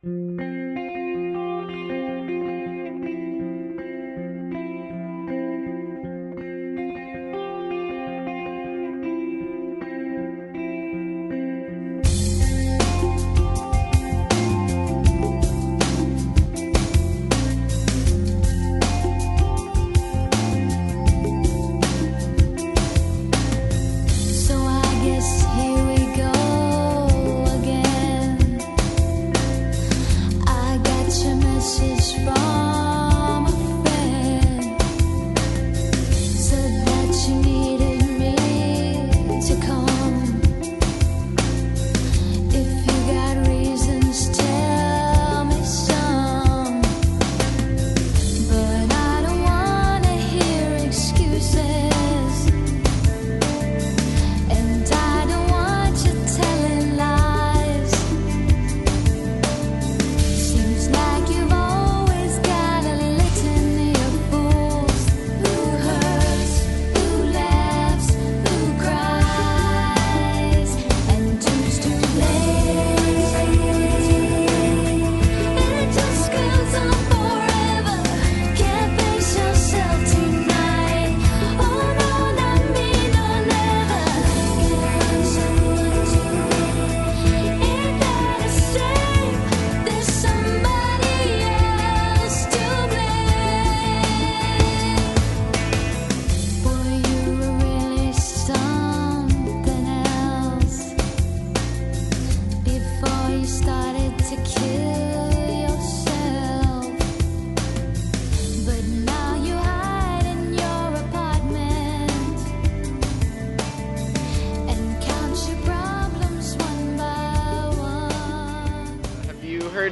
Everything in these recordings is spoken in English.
Heard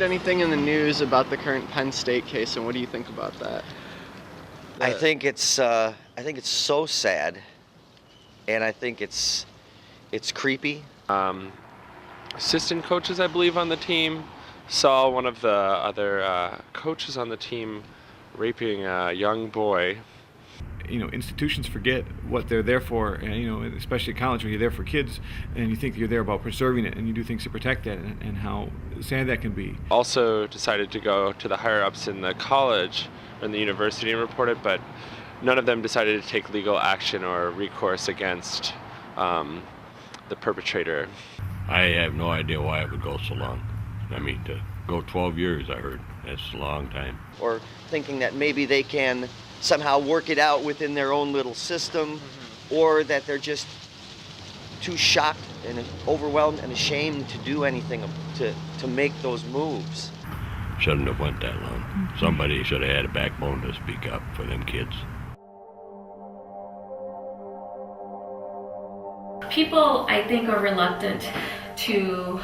anything in the news about the current Penn State case, and what do you think about that? I think it's so sad, and I think it's creepy. Assistant coaches, I believe, on the team saw one of the other coaches on the team raping a young boy. You know, institutions forget what they're there for, and you know, especially at college, when you're there for kids, and you think you're there about preserving it, and you do things to protect that, and how sad that can be. Also decided to go to the higher ups in the college or in the university and report it, but none of them decided to take legal action or recourse against the perpetrator. I have no idea why it would go so long. I mean, to go 12 years, I heard, that's a long time. Or thinking that maybe they can somehow work it out within their own little system, or that they're just too shocked and overwhelmed and ashamed to do anything to make those moves. Shouldn't have went that long. Somebody should have had a backbone to speak up for them kids. People, I think, are reluctant to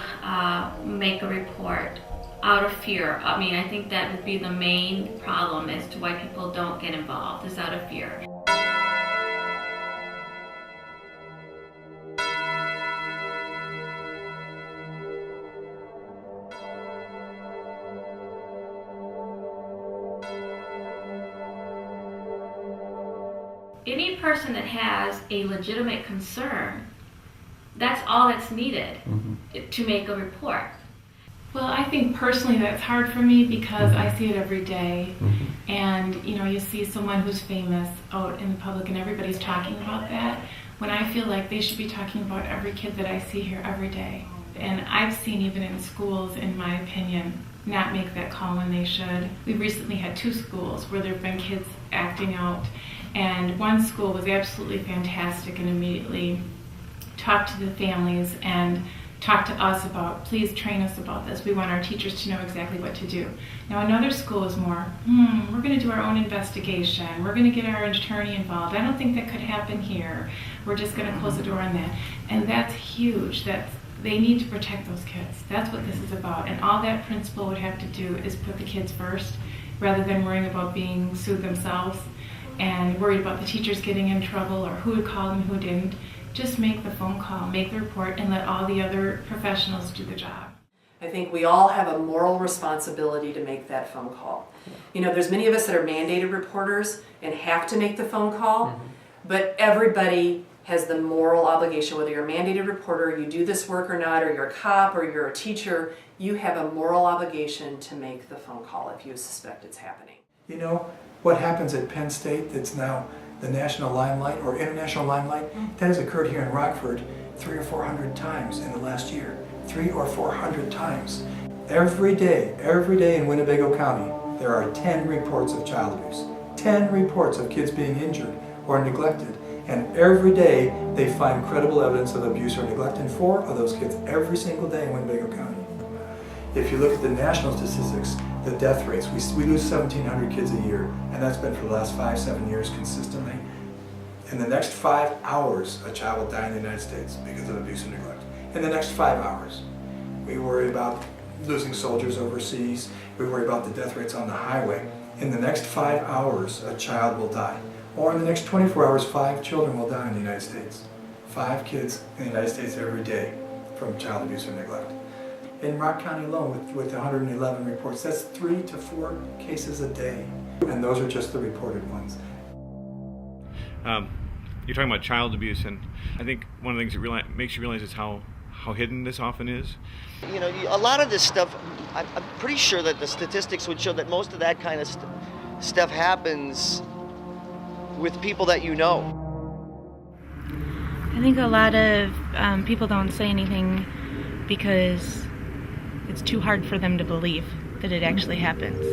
make a report out of fear. I mean, I think that would be the main problem as to why people don't get involved, is out of fear. Any person that has a legitimate concern, that's all that's needed to make a report. Well, I think personally that's hard for me because I see it every day. And, you know, you see someone who's famous out in the public and everybody's talking about that, when I feel like they should be talking about every kid that I see here every day. And I've seen, even in schools, in my opinion, not make that call when they should. We recently had 2 schools where there have been kids acting out, and one school was absolutely fantastic and immediately talked to the families and talk to us about, please train us about this. We want our teachers to know exactly what to do. Now another school is more, we're going to do our own investigation. We're going to get our attorney involved. I don't think that could happen here. We're just going to close the door on that. And that's huge. They need to protect those kids. That's what this is about. And all that principal would have to do is put the kids first, rather than worrying about being sued themselves and worried about the teachers getting in trouble or who had called and who didn't. Just make the phone call, make the report, and let all the other professionals do the job. I think we all have a moral responsibility to make that phone call. You know, there's many of us that are mandated reporters and have to make the phone call, but everybody has the moral obligation, whether you're a mandated reporter, you do this work or not, or you're a cop or you're a teacher, you have a moral obligation to make the phone call if you suspect it's happening. You know, what happens at Penn State that's now the national limelight or international limelight, that has occurred here in Rockford 300 or 400 times in the last year. 300 or 400 times. Every day in Winnebago County, there are 10 reports of child abuse. 10 reports of kids being injured or neglected. And every day they find credible evidence of abuse or neglect in 4 of those kids every single day in Winnebago County. If you look at the national statistics, the death rates, we lose 1,700 kids a year, and that's been for the last 5-7 years consistently. In the next 5 hours, a child will die in the United States because of abuse and neglect. In the next 5 hours. We worry about losing soldiers overseas. We worry about the death rates on the highway. In the next 5 hours, a child will die. Or in the next 24 hours, 5 children will die in the United States. 5 kids in the United States every day from child abuse or neglect. In Rock County alone, with 111 reports, that's 3 to 4 cases a day. And those are just the reported ones. You're talking about child abuse, and I think one of the things that makes you realize is how hidden this often is. You know, a lot of this stuff, I'm pretty sure that the statistics would show that most of that kind of stuff happens with people that you know. I think a lot of people don't say anything because it's too hard for them to believe that it actually happens.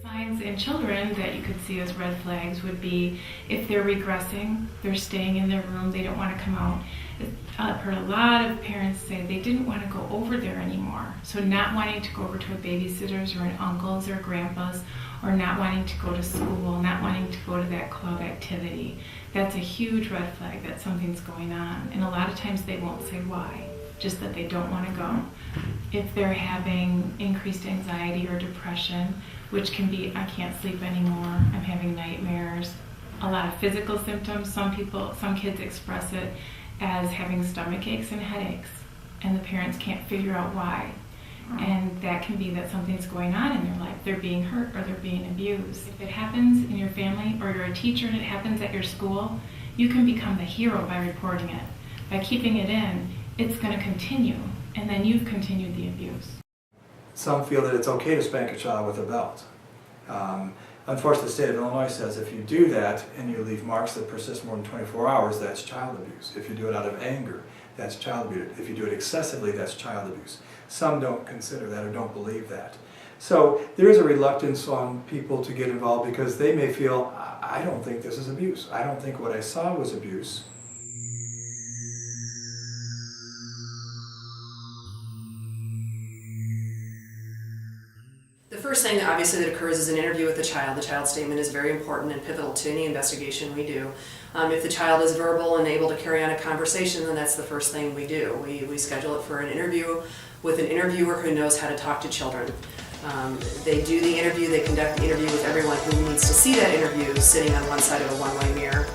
Signs in children that you could see as red flags would be if they're regressing, they're staying in their room, they don't want to come out. I've heard a lot of parents say they didn't want to go over there anymore. So not wanting to go over to a babysitter's or an uncle's or grandpa's, or not wanting to go to school, not wanting to go to that club activity. That's a huge red flag that something's going on. And a lot of times they won't say why, just that they don't want to go. If they're having increased anxiety or depression, which can be, I can't sleep anymore, I'm having nightmares, a lot of physical symptoms. Some kids express it as having stomach aches and headaches, and the parents can't figure out why. And that can be that something's going on in their life. They're being hurt or they're being abused. If it happens in your family or you're a teacher and it happens at your school, you can become the hero by reporting it. By keeping it in, it's going to continue, and then you've continued the abuse. Some feel that it's okay to spank a child with a belt. Unfortunately, the state of Illinois says if you do that and you leave marks that persist more than 24 hours, that's child abuse. If you do it out of anger, that's child abuse. If you do it excessively, that's child abuse. Some don't consider that or don't believe that. So there is a reluctance on people to get involved because they may feel, I don't think this is abuse. I don't think what I saw was abuse. The first thing, obviously, that occurs is an interview with the child. The child statement is very important and pivotal to any investigation we do. If the child is verbal and able to carry on a conversation, then that's the first thing we do. We schedule it for an interview with an interviewer who knows how to talk to children. They do the interview, they conduct the interview with everyone who needs to see that interview sitting on one side of a one-way mirror.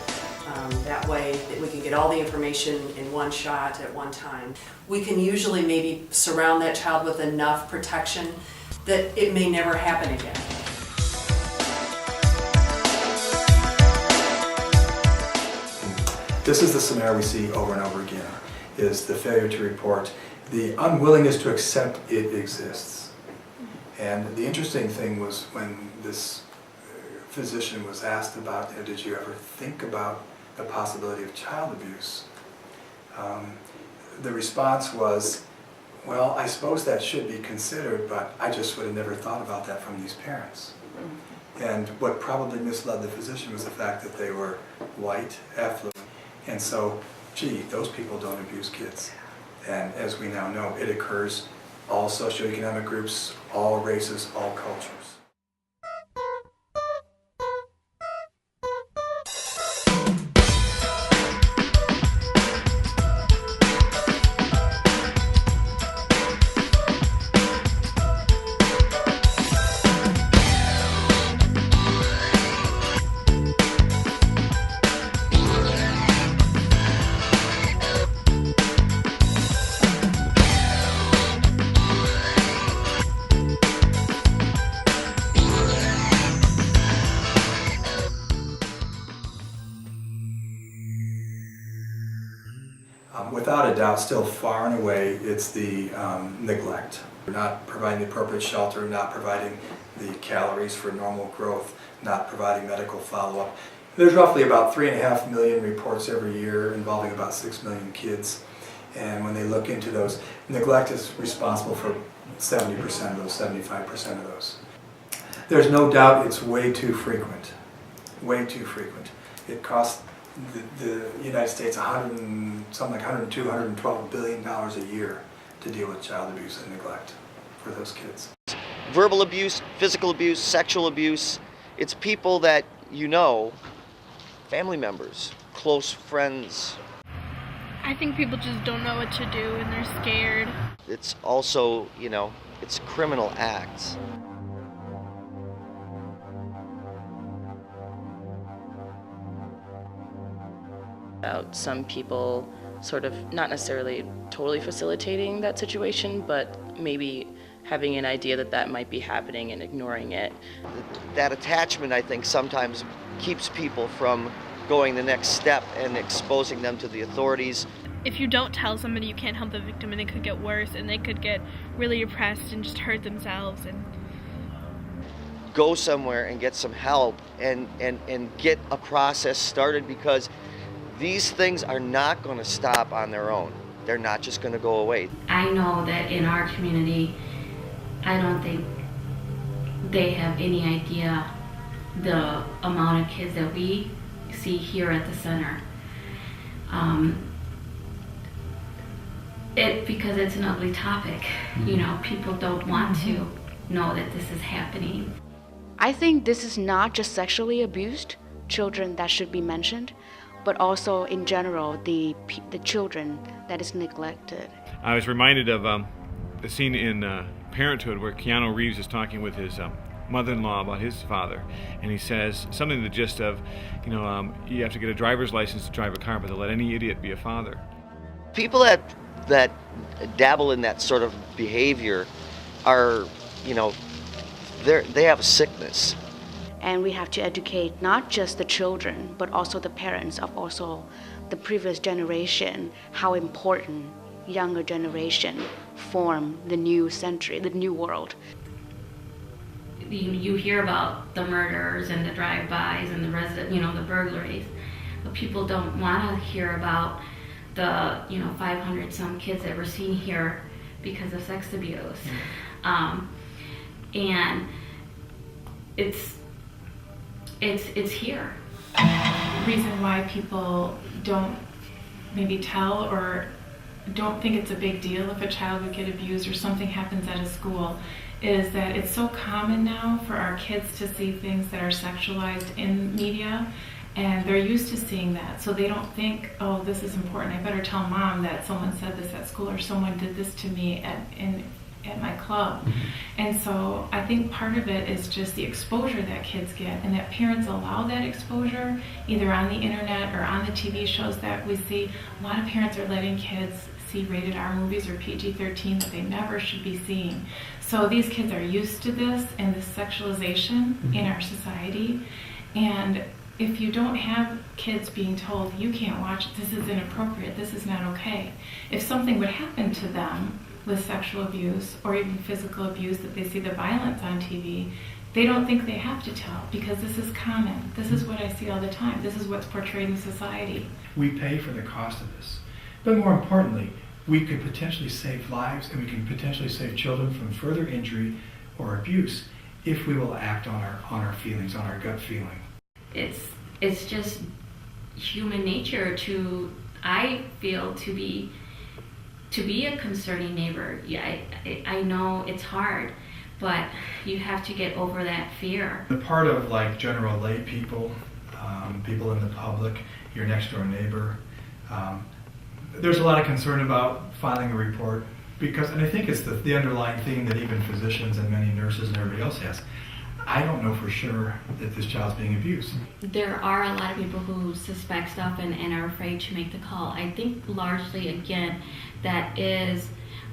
That way we can get all the information in one shot at one time. We can usually maybe surround that child with enough protection that it may never happen again. This is the scenario we see over and over again, is the failure to report, the unwillingness to accept it exists. And the interesting thing was when this physician was asked about, did you ever think about the possibility of child abuse? The response was, well, I suppose that should be considered, but I just would have never thought about that from these parents. And what probably misled the physician was the fact that they were white, affluent, and so, gee, those people don't abuse kids. And as we now know, it occurs all socioeconomic groups, all races, all cultures. Without a doubt, still far and away, it's the neglect. Not providing the appropriate shelter, not providing the calories for normal growth, not providing medical follow-up. There's roughly about 3.5 million reports every year involving about 6 million kids. And when they look into those, neglect is responsible for 70% of those, 75% of those. There's no doubt it's way too frequent, way too frequent. It costs the United States something like $102, $112 billion a year to deal with child abuse and neglect for those kids. Verbal abuse, physical abuse, sexual abuse, it's people that you know, family members, close friends. I think people just don't know what to do and they're scared. It's also, it's criminal acts. About some people sort of not necessarily totally facilitating that situation, but maybe having an idea that that might be happening and ignoring it. That attachment, I think, sometimes keeps people from going the next step and exposing them to the authorities. If you don't tell somebody, you can't help the victim, and it could get worse, and they could get really depressed and just hurt themselves. And go somewhere and get some help and get a process started, because these things are not going to stop on their own. They're not just going to go away. I know that in our community, I don't think they have any idea the amount of kids that we see here at the center. Because it's an ugly topic, people don't want to know that this is happening. I think this is not just sexually abused children that should be mentioned, but also in general the children that is neglected. I was reminded of the scene in Parenthood where Keanu Reeves is talking with his mother-in-law about his father, and he says something to the gist of, you have to get a driver's license to drive a car, but to let any idiot be a father. People that dabble in that sort of behavior are, they have a sickness. And we have to educate not just the children, but also the parents of also the previous generation, how important younger generation form the new century, the new world. You hear about the murders and the drive-bys and the burglaries, but people don't want to hear about the 500 some kids that were seen here because of sex abuse. And it's here. The reason why people don't maybe tell or don't think it's a big deal if a child would get abused or something happens at a school is that it's so common now for our kids to see things that are sexualized in media, and they're used to seeing that, so they don't think, oh, this is important, I better tell mom that someone said this at school or someone did this to me at my club. And so I think part of it is just the exposure that kids get, and that parents allow that exposure either on the internet or on the TV shows that we see. A lot of parents are letting kids see rated R movies or PG-13 that they never should be seeing. So these kids are used to this and this sexualization in our society. And if you don't have kids being told, you can't watch, this is inappropriate, this is not okay. If something would happen to them with sexual abuse or even physical abuse, that they see the violence on TV, they don't think they have to tell, because this is common. This is what I see all the time. This is what's portrayed in society. We pay for the cost of this. But more importantly, we could potentially save lives, and we can potentially save children from further injury or abuse if we will act on our feelings, on our gut feeling. It's just human nature I feel to be a concerning neighbor. Yeah, I know it's hard, but you have to get over that fear. The part of general lay people, people in the public, your next door neighbor, there's a lot of concern about filing a report, and I think it's the underlying theme that even physicians and many nurses and everybody else has. I don't know for sure that this child's being abused. There are a lot of people who suspect stuff and are afraid to make the call. I think largely, again, that is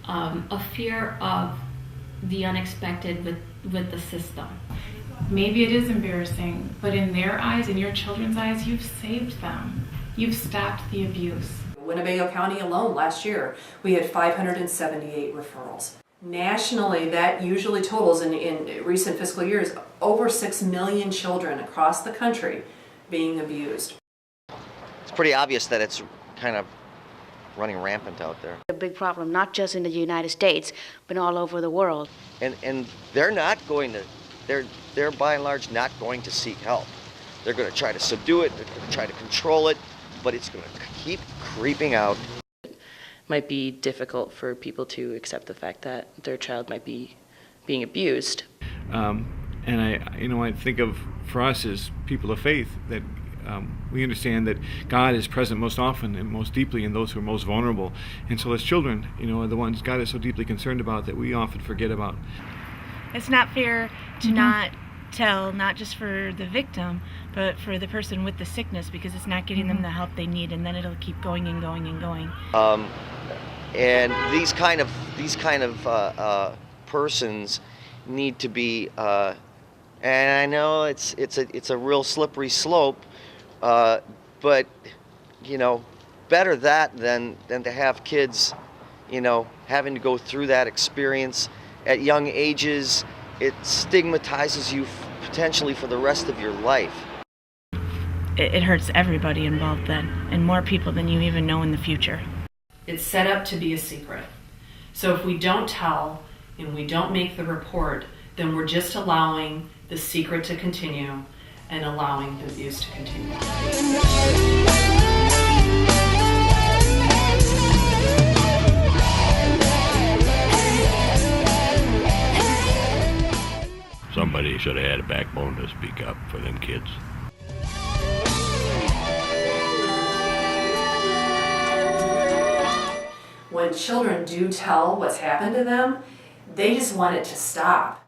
a fear of the unexpected with the system. Maybe it is embarrassing, but in their eyes, in your children's eyes, you've saved them. You've stopped the abuse. Winnebago County alone last year, we had 578 referrals. Nationally, that usually totals in recent fiscal years over 6 million children across the country being abused. It's pretty obvious that it's kind of running rampant out there. A big problem, not just in the United States, but all over the world. And they're not going to, they're by and large not going to seek help. They're going to try to subdue it, they're going to try to control it, but it's going to keep creeping out. It might be difficult for people to accept the fact that their child might be being abused. And I think of, for us as people of faith, that we understand that God is present most often and most deeply in those who are most vulnerable. And so as children, are the ones God is so deeply concerned about that we often forget about. It's not fair to not tell, not just for the victim, but for the person with the sickness, because it's not getting them the help they need, and then it'll keep going and going and going. And these kind of persons need to be, and I know it's a real slippery slope, but better that than to have kids, having to go through that experience at young ages. It stigmatizes you potentially for the rest of your life. It hurts everybody involved then, and more people than you even know in the future. It's set up to be a secret. So if we don't tell and we don't make the report, then we're just allowing the secret to continue and allowing the abuse to continue. Somebody should have had a backbone to speak up for them kids. When children do tell what's happened to them, they just want it to stop.